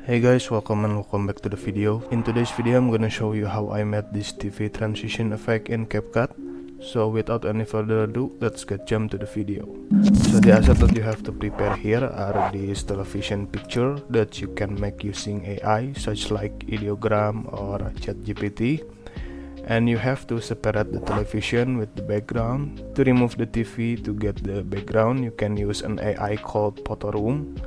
Hey guys, welcome back to the video. In today's video I'm gonna show you how I made this TV transition effect in Capcut. So without any further ado, let's get jump to the video. So the assets that you have to prepare here are these television picture that you can make using AI, such like ideogram or ChatGPT. And you have to separate the television with the background. To remove the TV to get the background, you can use an AI called Photo Room.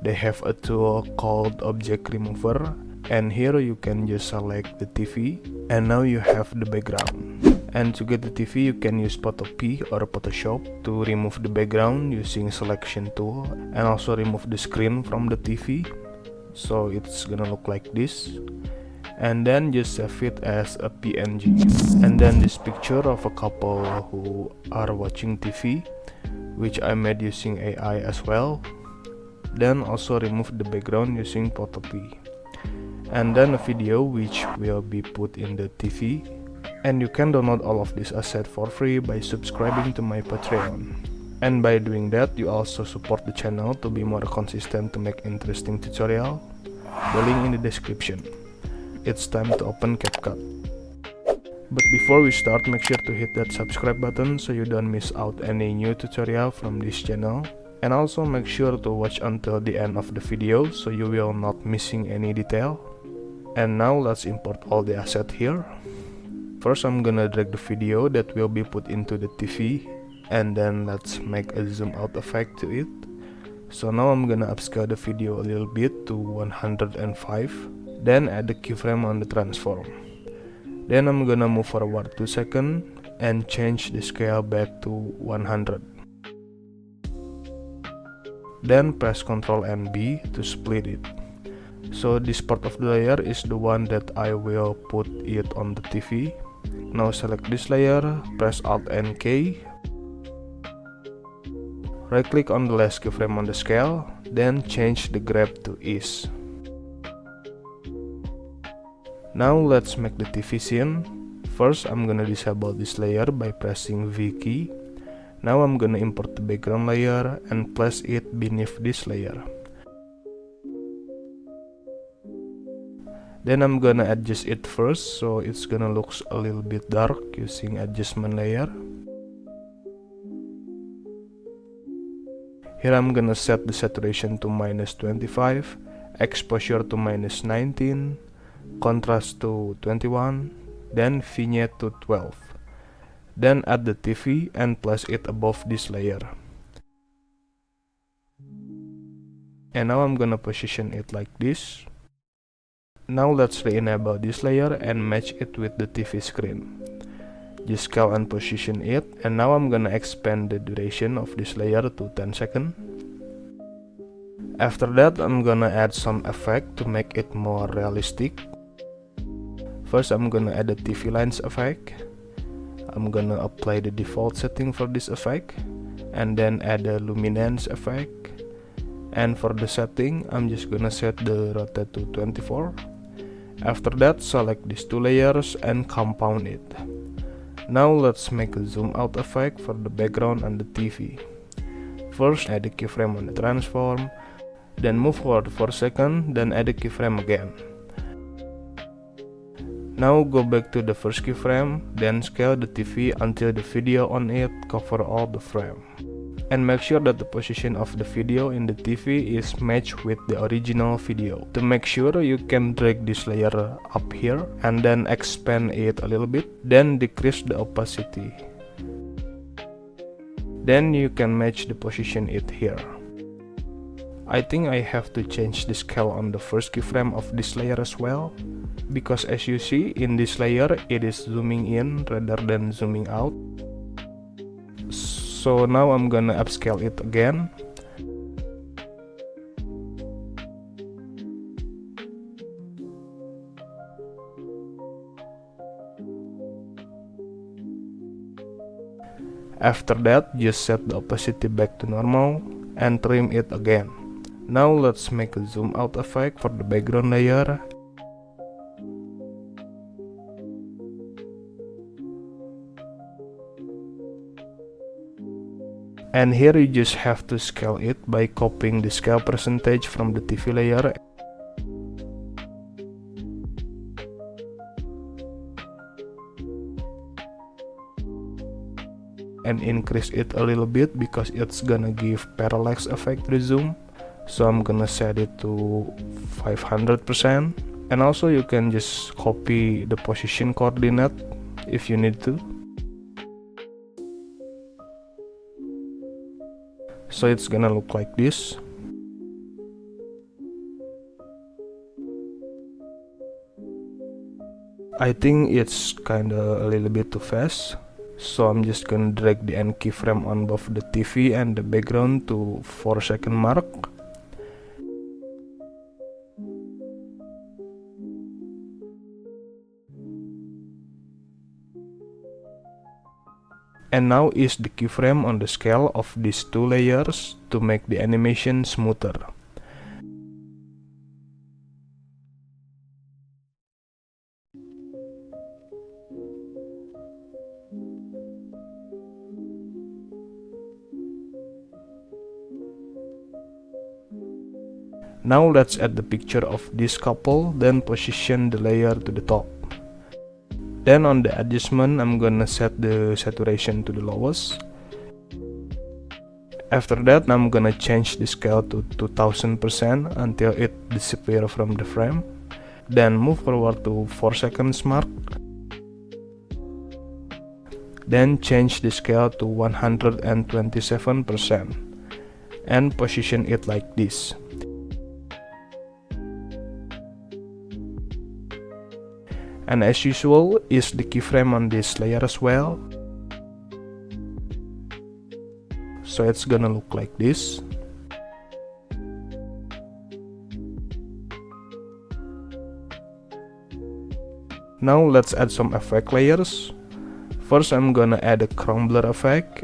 They have a tool called Object Remover, and here you can just select the TV, and now you have the background. And to get the TV, you can use Photopea or Photoshop to remove the background using selection tool, and also remove the screen from the TV, so it's gonna look like this. And then just save it as a PNG. And then this picture of a couple who are watching TV, which I made using AI as well. Then also remove the background using Photopea. And then a video which will be put in the TV. And you can download all of this asset for free by subscribing to my Patreon. And by doing that, you also support the channel to be more consistent to make interesting tutorial. The link in the description. It's time to open Capcut. But before we start, make sure to hit that subscribe button so you don't miss out any new tutorial from this channel. And also make sure to watch until the end of the video so you will not missing any detail. And now let's import all the asset here. First I'm gonna drag the video that will be put into the TV, and then let's make a zoom out effect to it. So now I'm gonna upscale the video a little bit to 105, then add the keyframe on the transform. Then I'm gonna move forward 2 seconds and change the scale back to 100. Then press Ctrl and B to split it. So this part of the layer is the one that I will put it on the TV. Now select this layer, press Alt and K. Right click on the last keyframe on the scale, then change the grab to ease. Now let's make the TV scene. First I'm gonna disable this layer by pressing V key. Now I'm gonna import the background layer and place it beneath this layer. Then I'm gonna adjust it first, so it's gonna look a little bit dark using adjustment layer. Here I'm gonna set the saturation to -25, exposure to -19, contrast to 21, then vignette to 12. Then add the TV and place it above this layer. And now I'm gonna position it like this. Now let's re-enable this layer and match it with the TV screen. Just scale and position it, and now I'm gonna expand the duration of this layer to 10 seconds. After that, I'm gonna add some effect to make it more realistic. First, I'm gonna add the TV lines effect. I'm gonna apply the default setting for this effect, and then add the luminance effect. And for the setting, I'm just gonna set the rotate to 24. After that, select these two layers and compound it. Now let's make a zoom out effect for the background and the TV. First, add the keyframe on the transform, then move forward for a second, then add the keyframe again. Now go back to the first keyframe, then scale the TV until the video on it cover all the frame. And make sure that the position of the video in the TV is matched with the original video. To make sure, you can drag this layer up here and then expand it a little bit, then decrease the opacity. Then you can match the position it here. I think I have to change the scale on the first keyframe of this layer as well, because as you see in this layer it is zooming in rather than zooming out. So now I'm gonna upscale it again. After that, just set the opacity back to normal and trim it again. Now let's make a zoom out effect for the background layer. And here you just have to scale it by copying the scale percentage from the TV layer and increase it a little bit because it's gonna give parallax effect to the zoom. So I'm gonna set it to 500%. And also you can just copy the position coordinate if you need to. So it's gonna look like this. I think it's kinda a little bit too fast, so I'm just gonna drag the end keyframe on both the TV and the background to 4-second mark. And now is the keyframe on the scale of these two layers to make the animation smoother. Now let's add the picture of this couple, then position the layer to the top. Then on the adjustment, I'm gonna set the saturation to the lowest. After that, I'm gonna change the scale to 2000% until it disappears from the frame. Then move forward to 4 seconds mark. Then change the scale to 127% and position it like this. And as usual, is the keyframe on this layer as well. So it's gonna look like this. Now let's add some effect layers. First I'm gonna add a chrome blur effect.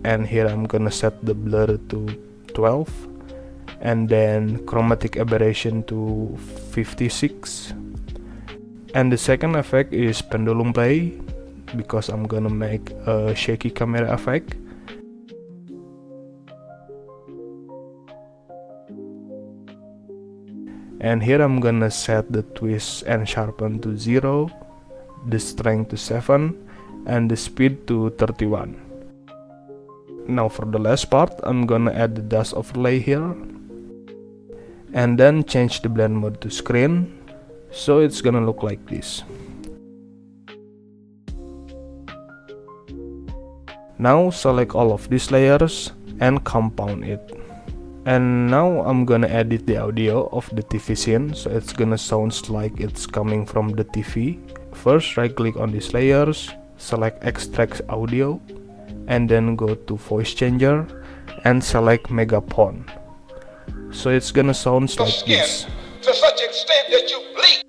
And here I'm gonna set the blur to 12 and then chromatic aberration to 56. And the second effect is pendulum play because I'm gonna make a shaky camera effect. And here I'm gonna set the twist and sharpen to 0, the strength to 7, and the speed to 31. Now for the last part, I'm gonna add the dust overlay here. And then change the blend mode to screen. So it's gonna look like this. Now select all of these layers and compound it. And now I'm gonna edit the audio of the TV scene, so it's gonna sound like it's coming from the TV. First right click on these layers, select extract audio, and then go to voice changer and select megaphone. So it's gonna sound like this. To such extent that you bleed.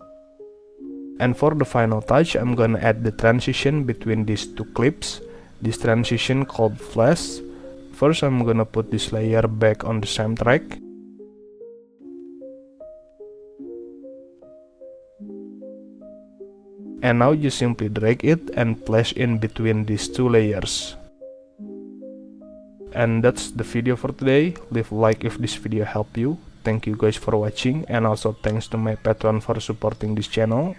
And for the final touch, I'm gonna add the transition between these two clips. This transition called flash. First I'm gonna put this layer back on the same track. And now you simply drag it and place in between these two layers. And that's the video for today. Leave a like if this video helped you. Thank you guys for watching, and also thanks to my patron for supporting this channel.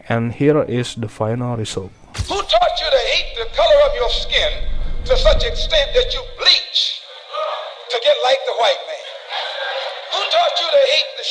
And here is the final result. Who taught you to hate the color of your skin to such extent that you bleach to get like the white man? Who taught you to hate the